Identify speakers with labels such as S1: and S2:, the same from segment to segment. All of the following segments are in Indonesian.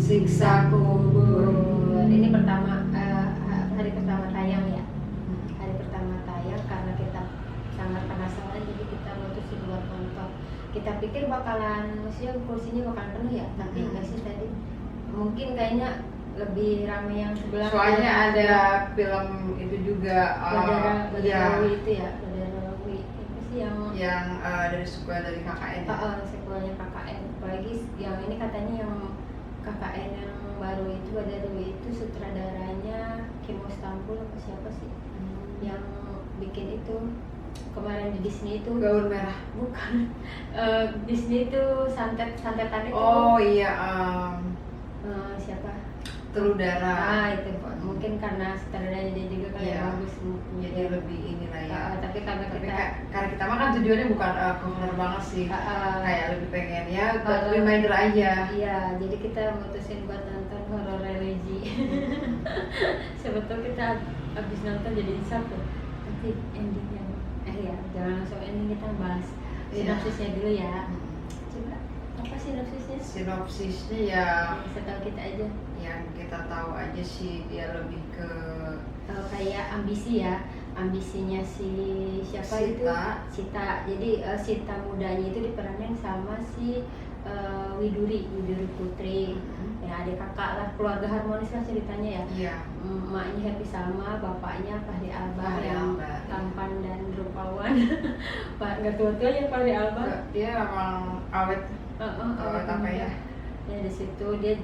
S1: Siksa kubur. Ini pertama hari pertama tayang ya. Hari pertama tayang karena kita sangat penasaran jadi kita mutusin buat nonton. Kita pikir bakalan maksudnya kursinya bakalan penuh ya, tapi enggak sih tadi. Mungkin kayaknya lebih ramai yang sebelah.
S2: Soalnya ada film itu juga
S1: Badara itu ya, Badara itu sih
S2: yang dari sequel dari KKN.
S1: Sequelnya KKN. Apalagi yang ini katanya yang KKN yang baru itu Badara itu sutradaranya Kim Istanbul apa siapa sih? Yang bikin itu kemarin di Disney itu
S2: Gaun Merah.
S1: bukan Disney itu santetan itu.
S2: Oh iya,
S1: siapa?
S2: Teludara.
S1: Itu mungkin karena sutradaranya dia juga kali bagus
S2: jadi lebih inilah ya.
S1: Tapi karena
S2: kita mah kan tujuannya bukan ke horror banget sih, kayak lebih pengen ya buat reminder aja.
S1: Iya, jadi kita mutusin buat nonton horror religi. Sebetulnya kita abis nonton jadi satu, nanti endingnya ya jangan langsung ending, kita bahas sinopsisnya dulu ya. Coba apa sinopsisnya?
S2: Sinopsisnya ya
S1: setahu kita aja.
S2: Yang kita tahu aja sih dia lebih ke
S1: kayak ambisi ya, ambisinya si siapa
S2: Sita.
S1: itu? Sita. Jadi Sita mudanya itu diperanin sama si Widuri Putri. Ya adik kakak lah, keluarga harmonis lah ceritanya ya.
S2: Iya.
S1: Emaknya Happy Salma, bapaknya Fahri Albar yang tampan dan rupawan. Pak nggak tua-tua ya Fahri Albar.
S2: Dia memang awet.
S1: Awet
S2: apa ya?
S1: Ya di situ dia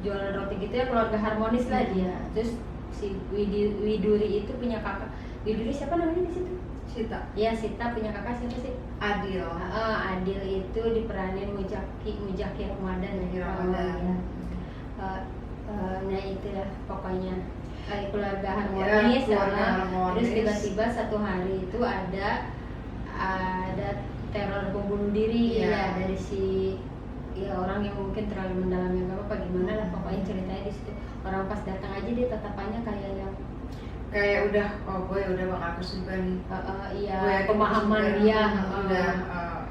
S1: jualan roti gitu ya, keluarga harmonis lah dia. Terus si Widuri itu punya kakak. Widuri siapa namanya di situ?
S2: Sita.
S1: Ya Sita punya kakak siapa sih?
S2: Adil.
S1: Adil itu diperanin Mujaki Ramadan ya. Nah itu ya pokoknya keluarga harmonis. Terus tiba-tiba satu hari itu ada teror bom bunuh diri ya dari si orang yang mungkin terlalu mendalami apa gimana lah, pokoknya ceritanya di situ. Orang pas datang aja dia tatapannya kayak
S2: udah gue udah bakal kesuka nih.
S1: Pemahaman dia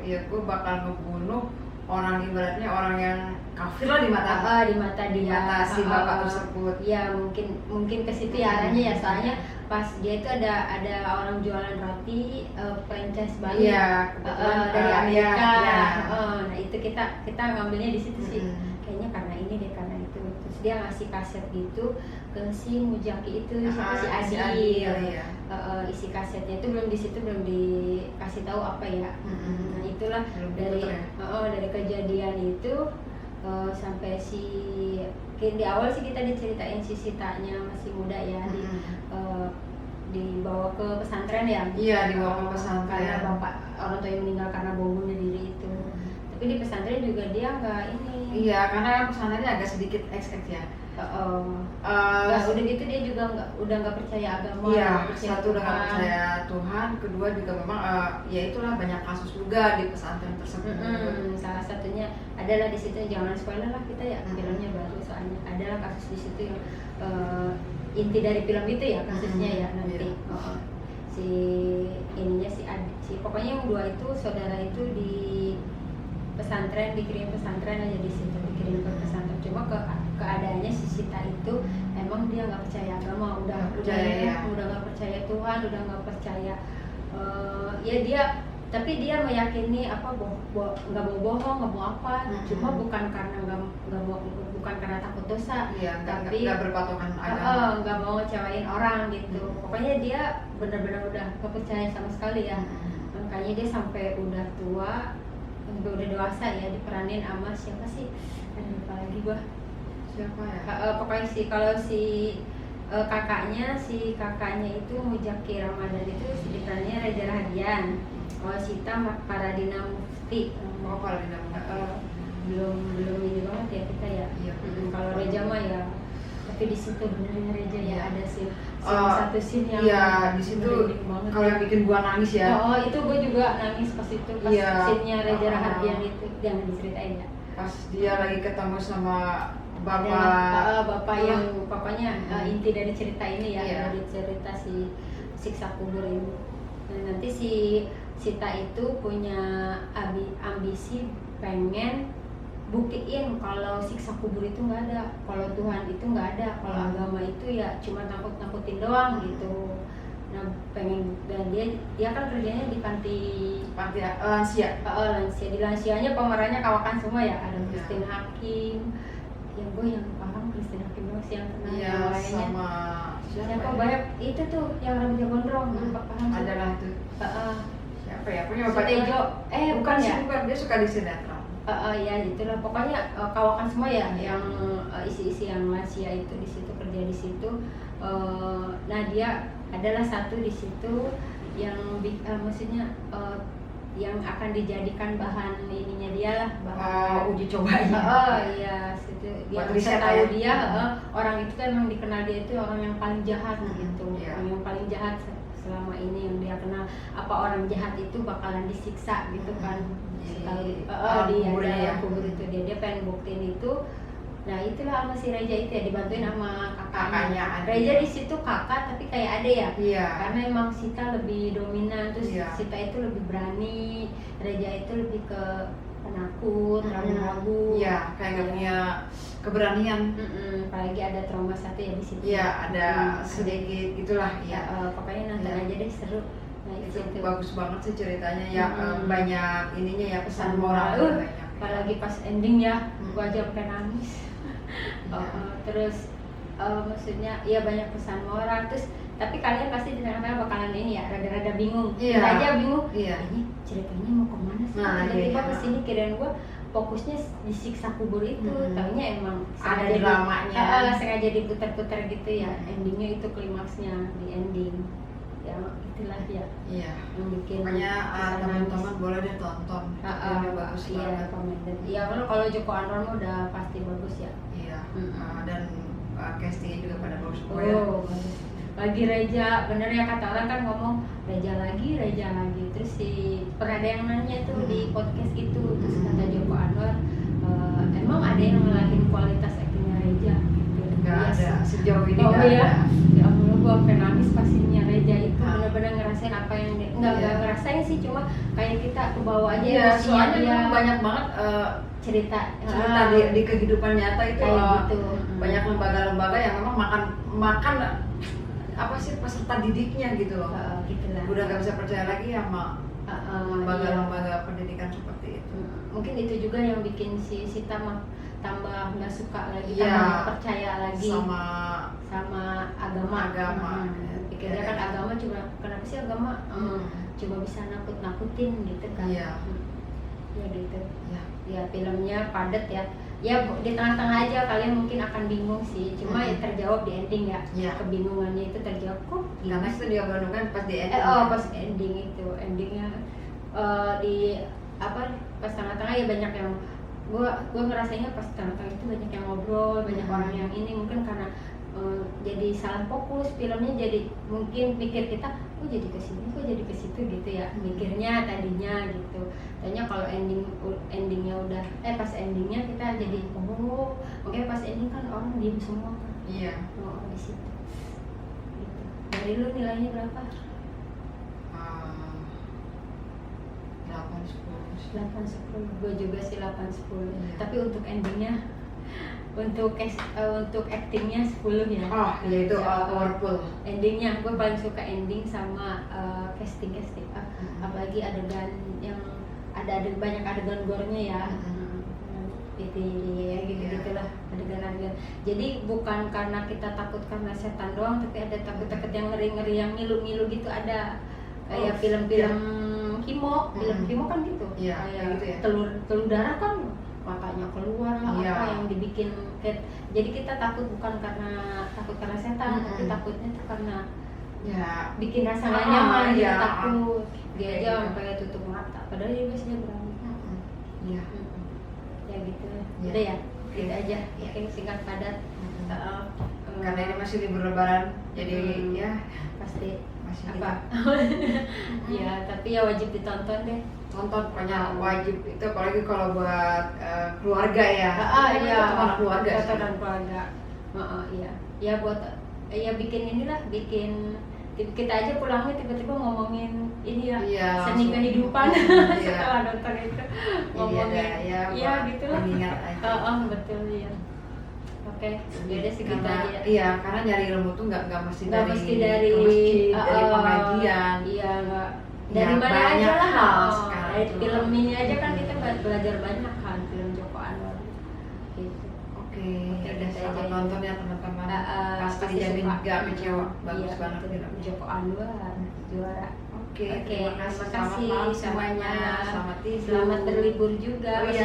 S2: gue bakal ngebunuh orang, ibaratnya orang yang kafir lah di mata dia, si bapak tersebut.
S1: Ya mungkin ke situ ya arahnya ya, soalnya pas dia itu ada orang jualan roti franchise Bali dari Amerika. Nah itu kita ngambilnya di situ sih. Kayaknya karena ini deh, karena itu. Terus dia ngasih kaset gitu ke si Mujaki itu, si Adil. Isi kasetnya itu belum dikasih tahu apa ya. Nah itulah dari kejadian itu sampai di awal sih kita diceritain si Sitanya masih muda ya, dibawa ke pesantren ya.
S2: Iya, dibawa ke pesantren
S1: karena bapak orang tua yang meninggal karena bom bunuh diri itu. Tapi di pesantren juga dia nggak ini.
S2: Iya, karena pesantrennya agak sedikit XX ya.
S1: Udah gitu dia juga udah nggak percaya agama.
S2: Iya, satu udah nggak percaya Tuhan, kedua juga memang ya itulah banyak kasus juga di pesantren tersebut.
S1: Salah satunya adalah di situ, jangan spoiler lah kita ya, filmnya baru soalnya. Adalah kasus di situ yang inti dari film itu ya kasusnya ya nanti. Si ininya pokoknya yang dua itu saudara itu di pesantren, dikirim pesantren aja, di situ dikirim ke pesantren. Cuma keadaannya si Sita itu emang dia nggak percaya agama, udah nggak percaya Tuhan, udah nggak percaya tapi dia meyakini nggak mau bohong, nggak mau apa. Cuma bukan karena takut dosa, tapi
S2: nggak berpatokan agama,
S1: nggak mau ngecewain orang gitu. Pokoknya dia benar-benar udah nggak percaya sama sekali ya. Makanya dia sampai udah tua, udah dewasa ya, diperanin sama siapa sih? Lupa lagi gua.
S2: Siapa ya?
S1: Pokoknya kalau kakaknya itu Mujaki Ramadan itu diperanin Reza Rahadian. Sita Paradina Mufti.
S2: Paradina Mufti.
S1: Belum ini banget ya kita ya.
S2: Iya.
S1: Kalau Reza mah ya, tapi di situ benernya Reza ya ada satu scene yang
S2: di situ kalau yang bikin gua nangis ya.
S1: Itu gua juga nangis pas itu, pas scene-nya Reza Rahadian itu, jangan diceritain ya.
S2: Pas dia lagi ketemu sama bapak
S1: yang pokoknya inti dari cerita ini ya, dari cerita si siksa kubur ini. Nah, nanti si Sita itu punya ambisi pengen buktiin kalau siksa kubur itu nggak ada, kalau Tuhan itu nggak ada, kalau agama itu ya cuma nakut-nakutin doang gitu. Nah pengen, dan dia kan kerjanya di panti
S2: lansia.
S1: Lansia, di lansianya pemerannya kawakan semua ya, ada Christine Hakim, yang paham Christine Hakim doang sih yang pernah yang lainnya
S2: sama
S1: siapa banyak itu tuh yang rambutnya gondrong, lupa paham
S2: adalah itu siapa ya, punya
S1: Sutejo
S2: bukan
S1: ya,
S2: bukan, dia suka di sinetron.
S1: Ya gitulah pokoknya, kawakan semua ya, yang isi-isi yang lansia itu di situ, kerja di situ. Nah dia adalah satu di situ yang maksudnya yang akan dijadikan bahan ininya dia lah, bahan
S2: uji cobanya.
S1: Iya situ dia
S2: tahu
S1: dia orang itu kan emang dikenal dia itu orang yang paling jahat gitu, orang yang paling jahat selama ini yang dia kenal. Apa orang jahat itu bakalan disiksa gitu kan, sekali di kubur itu dia pengen buktiin itu. Nah itulah sama si Reja itu ya, dibantuin sama kakaknya. Reja di situ kakak tapi kayak ada ya, karena emang Sita lebih dominan, terus Sita itu lebih berani, Reja itu lebih ke penakut, ragu-ragu.
S2: Iya, kayak gak punya keberanian.
S1: Apalagi ada trauma satu ya di situ.
S2: Iya, ada sedikit gitulah.
S1: Ya, pokoknya nonton aja deh, seru. Nah,
S2: itu bagus banget sih ceritanya ya, banyak ininya ya, pesan moral banyak.
S1: Apalagi pas ending ya, gua aja sampai nangis. Terus maksudnya ya banyak pesan moral, terus tapi kalian pasti di tengah-tengah bakalan ini ya, rada-rada bingung. Kita aja bingung. Ini ceritanya mau kemana sih? Tiba-tiba kesini kirain gua fokusnya di siksa kubur itu, taunya emang
S2: ada dramanya.
S1: Sengaja diputar-putar gitu ya, endingnya itu klimaksnya di ending. Ya itulah ya.
S2: Iya.
S1: Yang bikin.
S2: Makanya teman-teman boleh deh tonton.
S1: Bagus banget. Iya, kalau Joko Anwar udah pasti bagus ya.
S2: Iya. Dan castingnya juga pada bagus.
S1: Bagus. Lagi Reja, bener ya kata orang kan ngomong Reja lagi. Terus pernah ada yang nanya tuh di podcast itu, terus kata Joko Anwar, emang ada yang ngalahin kualitas aktingnya Reja? Gitu.
S2: Gak ada, sejauh ini
S1: gak
S2: ada.
S1: Ya Allah, gue sampai nangis pastinya Reja itu bener-bener ngerasain apa yang dia nggak ngerasain sih, cuma kayak kita kebawa aja.
S2: Iya, soalnya dia banyak banget
S1: cerita
S2: di kehidupan nyata itu
S1: gitu.
S2: Banyak lembaga-lembaga yang memang makan apa sih peserta didiknya gitu loh.
S1: Gitulah.
S2: Udah gak bisa percaya lagi sama lembaga-lembaga pendidikan seperti itu.
S1: Mungkin itu juga yang bikin si Sita tambah nggak suka lagi, tambah percaya lagi sama agama. Pikirnya kan agama cuma, kenapa sih agama cuma bisa nakut-nakutin gitu kan. Ya gitu. Ya filmnya padat ya. Ya di tengah-tengah aja kalian mungkin akan bingung sih, cuma ya terjawab di ending ya. Kebingungannya itu terjawab kok.
S2: Karena itu dia bandungkan pas di ending.
S1: Pas ending itu, endingnya di pas tengah-tengah ya banyak yang gue ngerasainnya pas tengah-tengah itu banyak yang ngobrol, banyak orang yang ini mungkin karena jadi salah fokus filmnya, jadi mungkin pikir kita kok jadi kesini, kok jadi ke situ gitu ya, mikirnya tadinya gitu. Tanya kalau endingnya udah pas endingnya kita jadi makanya pas ending kan orang diem semua kan.
S2: Iya.
S1: Di situ. Gitu. Dari lu nilainya berapa? 8-10. Gue juga sih 8-10. Tapi untuk endingnya, untuk actingnya 10 ya.
S2: Itu powerful.
S1: Endingnya gue paling suka ending sama casting. Apalagi adegan yang ada banyak adegan gore-nya ya. Gitulah adegan. Jadi bukan karena kita takut karena setan doang, tapi ada takut yang ngeri-ngeri, yang ngilu-ngilu gitu ada. Kayak film-film Kimo, film Kimo kan gitu. Kayak gitu ya. Telur darah kan matanya keluar lah, apa yang dibikin jadi kita takut bukan karena setan, tapi takutnya tuh karena bikin rasa nggak nyaman, dia takut. Dia aja sampai tutup mata, padahal dia biasanya berani. Ya gitu. Udah ya, gitu aja. Mungkin singkat padat.
S2: Karena ini masih libur lebaran, jadi
S1: pasti apa? Ya, tapi ya wajib ditonton deh.
S2: Tonton pokoknya wajib itu, apalagi kalau buat keluarga ya.
S1: Tontonan
S2: keluarga.
S1: Tontonan keluarga. Iya. Ya buat bikin inilah, bikin kita aja pulangnya tiba-tiba ngomongin ini ya, seni
S2: langsung.
S1: kehidupan.
S2: Iya.
S1: Setelah nonton itu ngomongin
S2: ya
S1: gitu lah.
S2: mengingat aja.
S1: Betul ya. Oke, yaudah segitu
S2: Karena,
S1: aja.
S2: iya, karena nyari ilmu tuh nggak mesti
S1: Nggak
S2: dari
S1: mesti dari
S2: ke masjid, dari pengajian.
S1: Iya, nggak.
S2: Ya,
S1: Dari mana aja
S2: banyak
S1: lah.
S2: hal sekarang
S1: Dari
S2: tuh.
S1: film ini aja kan kita belajar banyak kan, film Joko Anwar. Gitu.
S2: Oke,
S1: udah
S2: selamat
S1: saja.
S2: nonton ya teman-teman. Pasti
S1: Pasti
S2: dijamin
S1: suka.
S2: nggak kecewa, bagus
S1: Iya,
S2: banget
S1: betul.
S2: filmnya.
S1: Joko Anwar juara.
S2: Oke,
S1: Oke,
S2: terima kasih.
S1: terima
S2: Selamat
S1: kasih
S2: malam
S1: semuanya.
S2: Selamat tidur.
S1: Selamat berlibur juga.
S2: Oh iya,